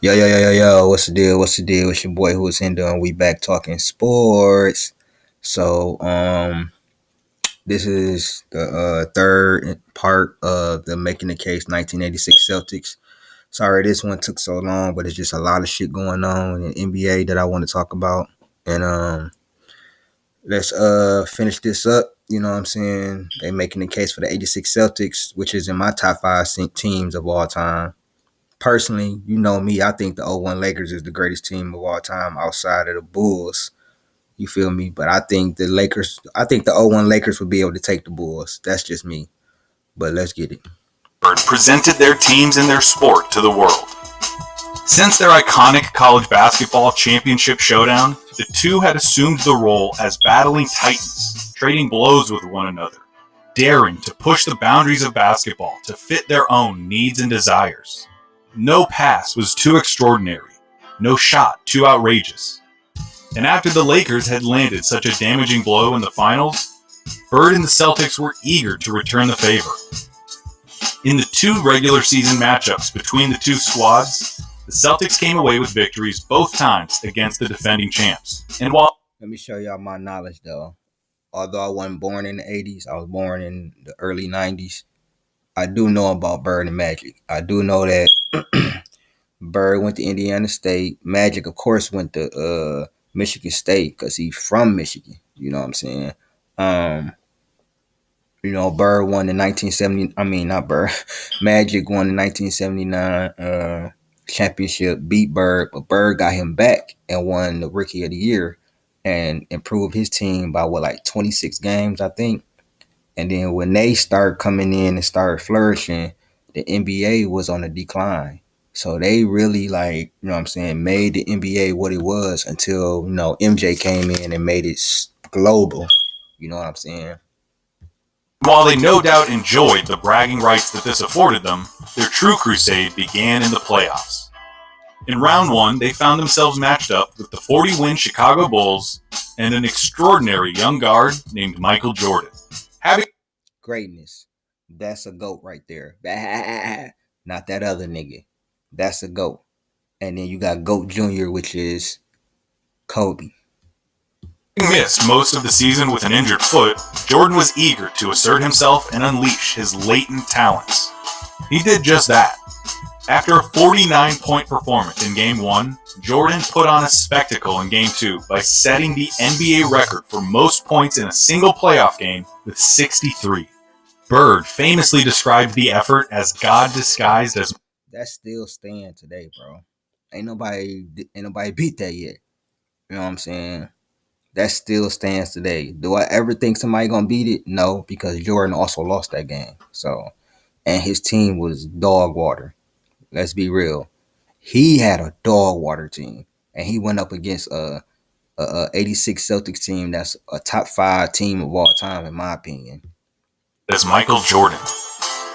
Yo. What's the deal? What's the deal? It's your boy who's in doing. We back talking sports. So, this is the third part of the Making the Case 1986 Celtics. Sorry this one took so long, but it's just a lot of shit going on in NBA that I want to talk about. And let's finish this up. You know what I'm saying? They making the case for the 86 Celtics, which is in my top five teams of all time. Personally, you know me, I think the '01 Lakers is the greatest team of all time outside of the Bulls. You feel me? But I think the '01 Lakers would be able to take the Bulls. That's just me. But let's get it. Presented their teams and their sport to the world. Since their iconic college basketball championship showdown, the two had assumed the role as battling titans, trading blows with one another, daring to push the boundaries of basketball to fit their own needs and desires. No pass was too extraordinary, no shot too outrageous. And after the Lakers had landed such a damaging blow in the finals, Bird and the Celtics were eager to return the favor. In the two regular season matchups between the two squads, the Celtics came away with victories both times against the defending champs. And while Let me show y'all my knowledge though. Although I wasn't born in the 80s, I was born in the early 90s. I do know about Bird and Magic. I do know that Bird went to Indiana State. Magic, of course, went to Michigan State because he's from Michigan. You know what I'm saying? Bird won in 1970. I mean, not Bird. Magic won in 1979 championship, beat Bird, but Bird got him back and won the Rookie of the Year and improved his team by 26 games, I think. And then when they started coming in and started flourishing, the NBA was on a decline. So they really made the NBA what it was until, MJ came in and made it global. You know what I'm saying? While they no doubt enjoyed the bragging rights that this afforded them, their true crusade began in the playoffs. In round one, they found themselves matched up with the 40-win Chicago Bulls and an extraordinary young guard named Michael Jordan. Greatness. That's a GOAT right there. Not that other nigga. That's a GOAT. And then you got GOAT Jr., which is Kobe. Missed most of the season with an injured foot, Jordan was eager to assert himself and unleash his latent talents. He did just that. After a 49-point performance in Game 1, Jordan put on a spectacle in Game 2 by setting the NBA record for most points in a single playoff game with 63. Bird famously described the effort as God disguised as... That still stand today, bro. Ain't nobody beat that yet. You know what I'm saying? That still stands today. Do I ever think somebody gonna beat it? No, because Jordan also lost that game. So, and his team was dog water. Let's be real. He had a dog water team, and he went up against a 86 Celtics team that's a top 5 team of all time, in my opinion. As Michael Jordan.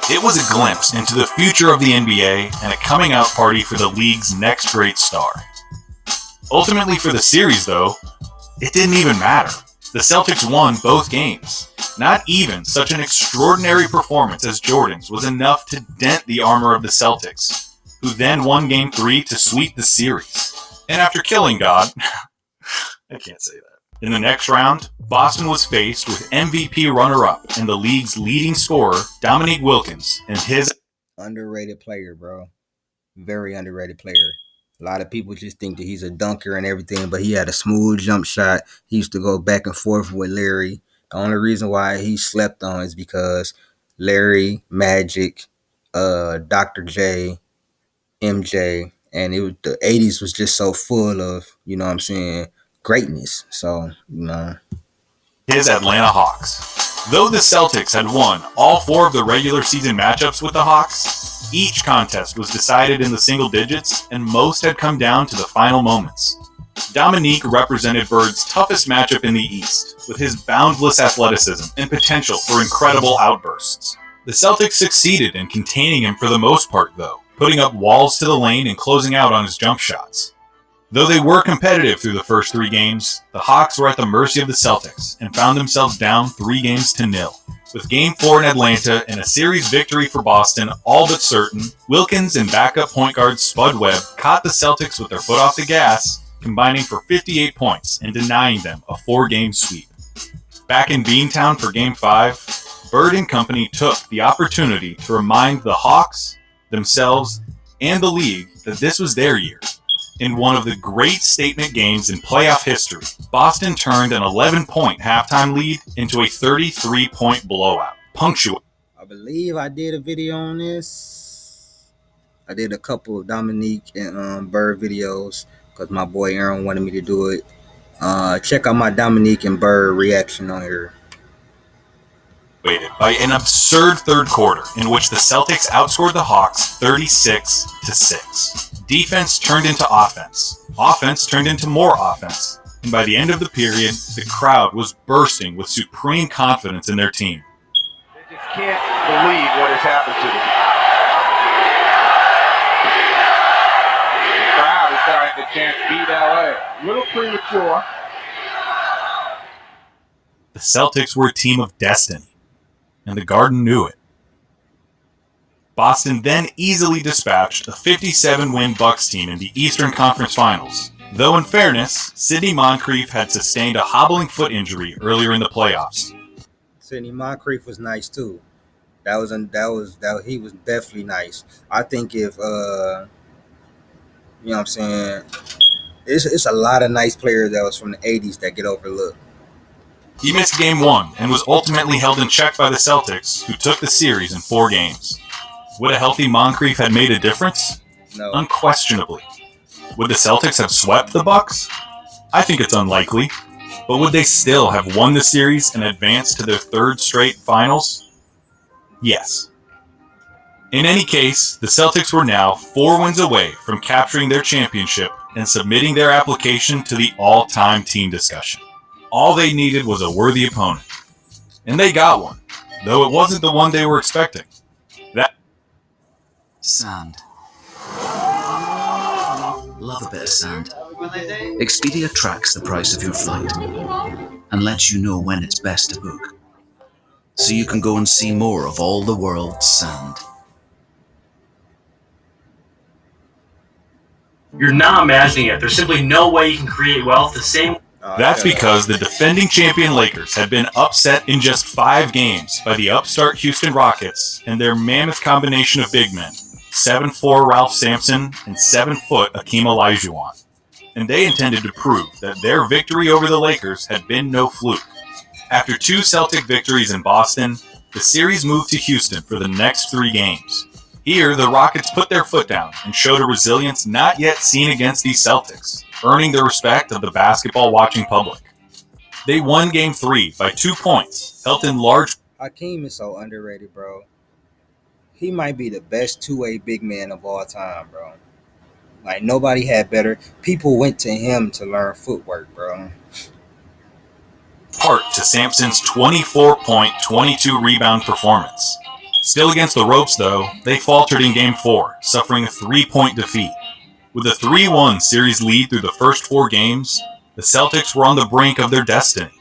It was a glimpse into the future of the NBA and a coming out party for the league's next great star. Ultimately for the series, though, it didn't even matter. The Celtics won both games. Not even such an extraordinary performance as Jordan's was enough to dent the armor of the Celtics, who then won Game 3 to sweep the series. And after killing God, I can't say that. In the next round, Boston was faced with MVP runner-up and the league's leading scorer, Dominique Wilkins, and his... Underrated player, bro. Very underrated player. A lot of people just think that he's a dunker and everything, but he had a smooth jump shot. He used to go back and forth with Larry. The only reason why he slept on is because Larry, Magic, Dr. J, MJ, and the 80s was just so full of, greatness. So, his Atlanta Hawks. Though the Celtics had won all 4 of the regular season matchups with the Hawks, each contest was decided in the single digits, and most had come down to the final moments. Dominique represented Bird's toughest matchup in the East, with his boundless athleticism and potential for incredible outbursts. The Celtics succeeded in containing him for the most part, though, putting up walls to the lane and closing out on his jump shots. Though they were competitive through the first 3 games, the Hawks were at the mercy of the Celtics and found themselves down 3-0. With Game 4 in Atlanta and a series victory for Boston all but certain, Wilkins and backup point guard Spud Webb caught the Celtics with their foot off the gas, combining for 58 points and denying them a 4-game sweep. Back in Beantown for Game 5, Bird and company took the opportunity to remind the Hawks, themselves, and the league that this was their year. In one of the great statement games in playoff history, Boston turned an 11-point halftime lead into a 33-point blowout. I believe I did a video on this. I did a couple of Dominique and Bird videos because my boy Aaron wanted me to do it. Check out my Dominique and Bird reaction on here. By an absurd third quarter in which the Celtics outscored the Hawks 36-6. Defense turned into offense. Offense turned into more offense. And by the end of the period, the crowd was bursting with supreme confidence in their team. They just can't believe what has happened to them. The crowd is starting to chant beat LA. A little premature. The Celtics were a team of destiny, and the Garden knew it. Boston then easily dispatched a 57-win Bucks team in the Eastern Conference Finals, though in fairness, Sidney Moncrief had sustained a hobbling foot injury earlier in the playoffs. Sidney Moncrief was nice too. He was definitely nice. I think if you know what I'm saying, it's a lot of nice players that was from the 80s that get overlooked. He missed Game 1 and was ultimately held in check by the Celtics, who took the series in 4 games. Would a healthy Moncrief have made a difference? No. Unquestionably. Would the Celtics have swept the Bucks? I think it's unlikely. But would they still have won the series and advanced to their 3rd straight finals? Yes. In any case, the Celtics were now 4 wins away from capturing their championship and submitting their application to the all-time team discussion. All they needed was a worthy opponent. And they got one, though it wasn't the one they were expecting. Sand. Love a bit of sand. Expedia tracks the price of your flight and lets you know when it's best to book, so you can go and see more of all the world's sand. You're not imagining it. There's simply no way you can create wealth the same. That's because the defending champion Lakers had been upset in just 5 games by the upstart Houston Rockets and their mammoth combination of big men, 7'4" Ralph Sampson and 7-foot Akeem Olajuwon. And they intended to prove that their victory over the Lakers had been no fluke. After 2 Celtic victories in Boston, the series moved to Houston for the next 3 games. Here, the Rockets put their foot down and showed a resilience not yet seen against these Celtics, earning the respect of the basketball-watching public. They won Game 3 by 2 points, helped in large... Hakeem is so underrated, bro. He might be the best two-way big man of all time, bro. Like, nobody had better. People went to him to learn footwork, bro. Part to Sampson's 24-point, 22-rebound performance. Still against the ropes, though, they faltered in Game 4, suffering a 3-point defeat. With a 3-1 series lead through the first 4 games, the Celtics were on the brink of their destiny.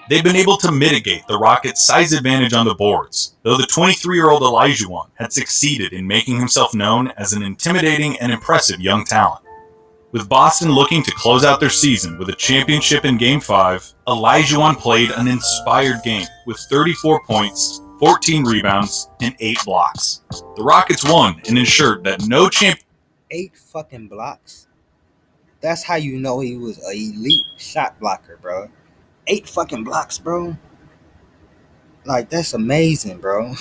They'd been able to mitigate the Rockets' size advantage on the boards, though the 23-year-old Olajuwon had succeeded in making himself known as an intimidating and impressive young talent. With Boston looking to close out their season with a championship in Game 5, Olajuwon played an inspired game with 34 points, 14 rebounds, and 8 blocks. The Rockets won and ensured that no champion... 8 fucking blocks? That's how you know he was an elite shot blocker, bro. 8 fucking blocks, bro. Like, that's amazing, bro.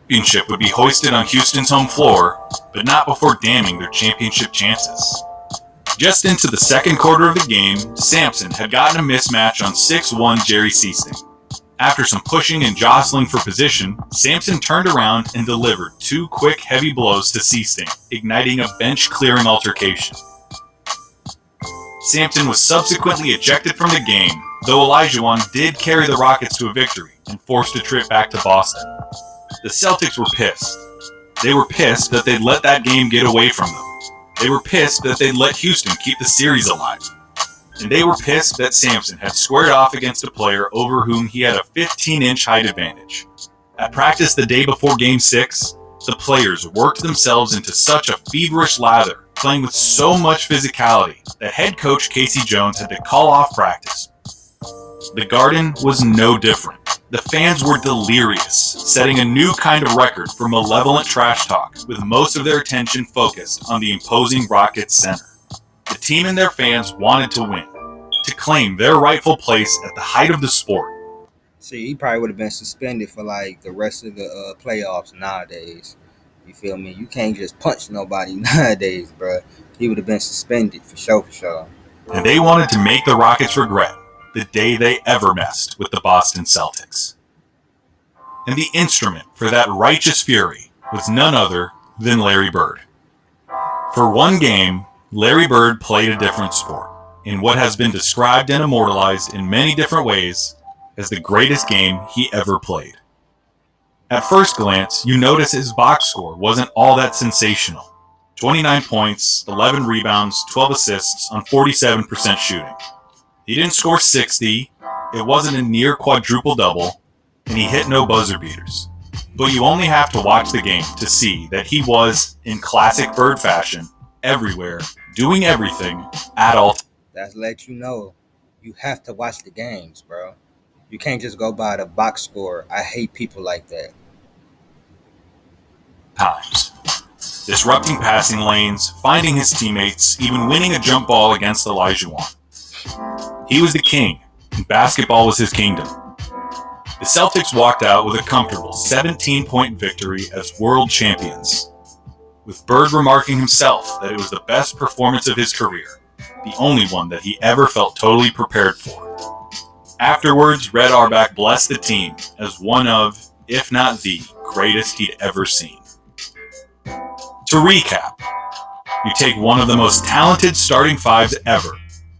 Championship would be hoisted on Houston's home floor, but not before damning their championship chances. Just into the second quarter of the game, Sampson had gotten a mismatch on 6'1" Jerry Seasting. After some pushing and jostling for position, Sampson turned around and delivered 2 quick, heavy blows to Seasting, igniting a bench-clearing altercation. Sampson was subsequently ejected from the game, though Olajuwon did carry the Rockets to a victory and forced a trip back to Boston. The Celtics were pissed. They were pissed that they'd let that game get away from them. They were pissed that they'd let Houston keep the series alive. and they were pissed that Sampson had squared off against a player over whom he had a 15-inch height advantage. At practice the day before Game 6, the players worked themselves into such a feverish lather, playing with so much physicality, that head coach Casey Jones had to call off practice. The Garden was no different. The fans were delirious, setting a new kind of record for malevolent trash talk, with most of their attention focused on the imposing Rockets center. The team and their fans wanted to win, to claim their rightful place at the height of the sport. See, he probably would have been suspended for like the rest of the playoffs nowadays. You feel me? You can't just punch nobody nowadays, bro. He would have been suspended for sure, for sure. And they wanted to make the Rockets regret the day they ever messed with the Boston Celtics. And the instrument for that righteous fury was none other than Larry Bird. For one game, Larry Bird played a different sport, in what has been described and immortalized in many different ways as the greatest game he ever played. At first glance, you notice his box score wasn't all that sensational. 29 points, 11 rebounds, 12 assists on 47% shooting. He didn't score 60, it wasn't a near quadruple-double, and he hit no buzzer beaters. But you only have to watch the game to see that he was, in classic Bird fashion, everywhere, doing everything, at all times. That's let you know you have to watch the games, bro. You can't just go by the box score. I hate people like that. Disrupting passing lanes, finding his teammates, even winning a jump ball against Olajuwon. He was the king, and basketball was his kingdom. The Celtics walked out with a comfortable 17-point victory as world champions, with Bird remarking himself that it was the best performance of his career, the only one that he ever felt totally prepared for. Afterwards, Red Auerbach blessed the team as one of, if not the, greatest he'd ever seen. To recap, you take one of the most talented starting fives ever,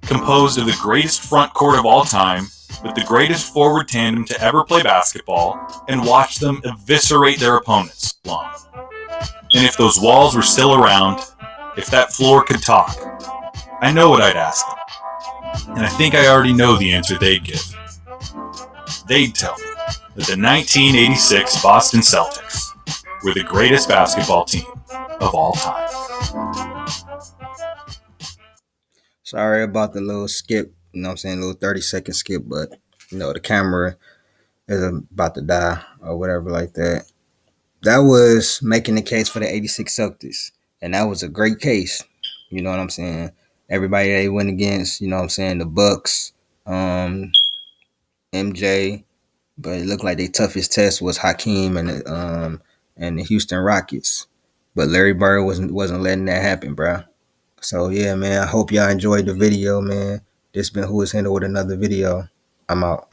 composed of the greatest front court of all time, with the greatest forward tandem to ever play basketball, and watch them eviscerate their opponents long. And if those walls were still around, if that floor could talk, I know what I'd ask them. And I think I already know the answer they'd give. They'd tell me that the 1986 Boston Celtics were the greatest basketball team of all time. Sorry about the little skip, you know what I'm saying, a little 30-second skip, but, you know, the camera is about to die or whatever like that. That was making the case for the 86 Celtics, and that was a great case, you know what I'm saying? Everybody they went against, you know what I'm saying, the Bucks, MJ, but it looked like their toughest test was Hakeem and the Houston Rockets. But Larry Bird wasn't letting that happen, bro. So yeah, man, I hope y'all enjoyed the video, man. This been Who Is Handle with another video. I'm out.